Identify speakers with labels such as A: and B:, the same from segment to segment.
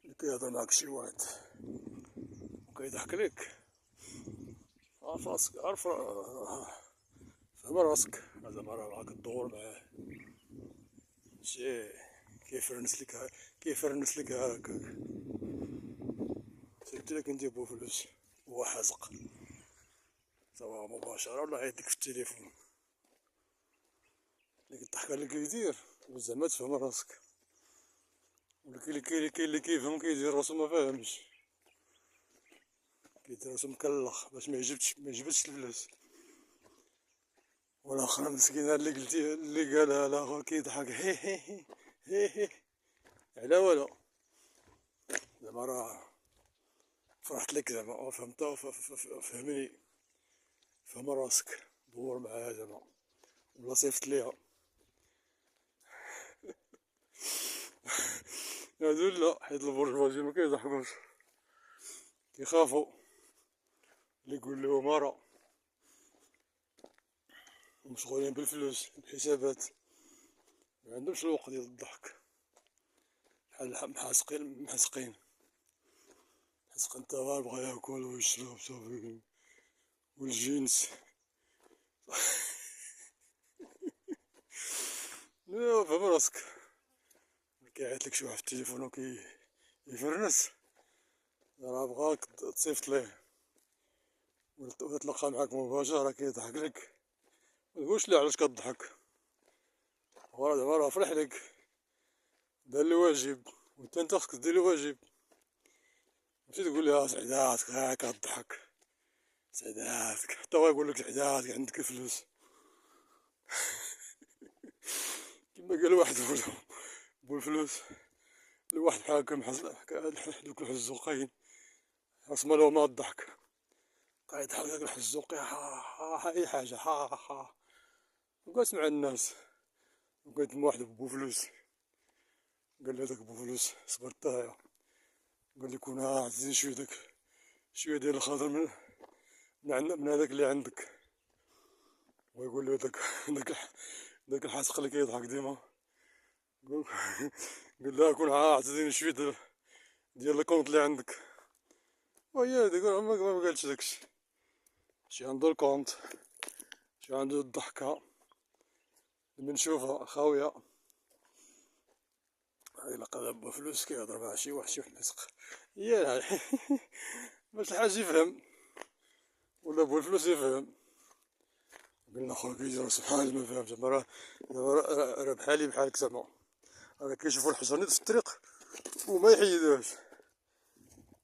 A: اللي كيهضر معاك شي واحد وكيضحك ليك، عارف راسك، فهم راسك، زعما راه راك تدور معاه، ماشي كيفرنس لك هكاك. سيرتي الا كنتي بو فلوس هو حازق، سواء مباشرة ولا عيطلك في التليفون، ديك الضحكة اللي كيدير زعما تفهم راسك. ولكن كاين اللي كيفهم كيدير راسو مفاهمش، كيدير راسو مكلخ باش ما يجبدش الفلوس. والاخر مسكينة اللي قلتي اللي قالها الاخر كيضحك هي هي هي هي على والو، زعما راه فرحت لك زعما فهمت، فهمني، فهم راسك، دور معاها زعما ولا صيفط ليها. هادو لا، حيت البرجوازي مكيضحكوش، كيخافو اللي يقول لهم راه مشغولين بالفلوس بالحسابات، معندهمش الوقت ديال الضحك، بحال محسقين تا بغا ياكل ويشرب صافي والجنس. ايوا فهم راسك، كيعيطلك شي واحد في التليفون يفرنس، راه بغاك تصيفط ليه ولا تلقى معاك مباشرة كيضحك لك، متقولش ليه علاش كضحك، هو زعما راه فرح لك، دار الواجب، وانت خصك دير الواجب، ماشي تقول لها سعداتك ها كضحك، سعداتك حتى هو يقول لك سعداتك عندك الفلوس. كما قال واحد بالفلوس لواحد بحال هكا دوك الحزوقين، راس مالهم ما الضحك، قاعد يضحك داك الحزوقي ها اي حاجة ها وقالت مع الناس، وقالت مع واحد بوفلوس، قال له داك بوفلوس صبر طايا، قال لي كون عزيز شوية ديال الخضر من هذاك اللي عندك، ويقول له داك الحاسق اللي كيضحك ديما، قال له كون عطيني شوية ديال الكونط اللي عندك، وهي هاديك ما قالتش داكشي، شي عنده الكونط، شي عنده الضحكة اللي نشوفها خاوية. إلا قلب بفلوس كيهضر مع شي واحد مسق، ياه باش الحاج يفهم ولا بالفلوس يفهم. قلنا خويا كيدير سبحال ما فهمش، زعما راه بحالي بحالك، زعما راه كيشوفو الحجر في الطريق وما يحيدوهش.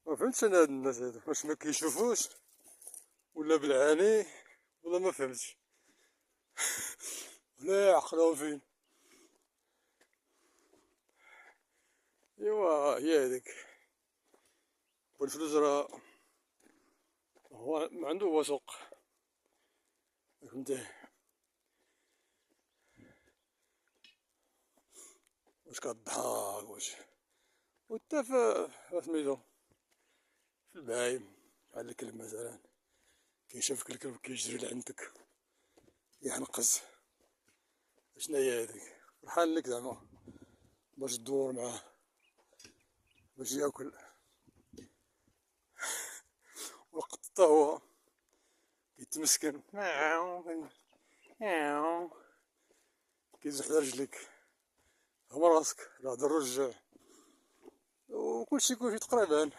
A: ما فهمتش انا هاد الناس هادو واش ما كيشوفوش ولا بالعاني ولا ما فهمتش، ولا عقلهم فين. ايوا هي هذيك، والفلوس راه هو ما عنده هو سوق، فهمتيه، واش كضحك وتا سميتو في البهايم، بحال الكلب مثلا كيشوفك الكلب كيجري لعندك يحنقز، شناهي هاديك، فرحان لك زعما باش تدور معاه باش ياكل، وقت حتى هو كيتمسكن كيزحد رجليك، فهم راسك راه هدا الرجع، وكلشي تقريبا،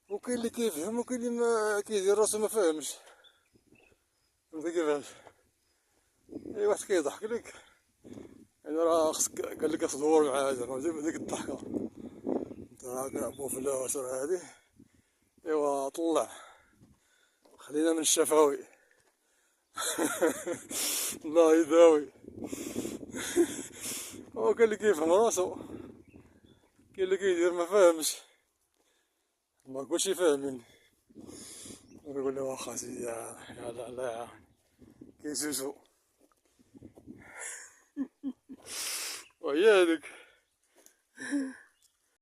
A: وكاين اللي كيفهم وكاين اللي ما كيدير راسو ما فاهمش، فهمتي كيفاش. اي واحد كيضحك لك يعني راه خصك، قال لك خصك تدور معاه زعما ديك الضحكة، انت راك بو فلوس راه هادي. ايوا طلع، خلينا من الشفاوي. الله يداوي. هو كاين اللي كيفهم راسو، كاين اللي كيدير ما فاهمش، ما كلشي فاهمين، يقول له واخا سيدي يلا الله يعاون كيزوزو. وهي هاديك.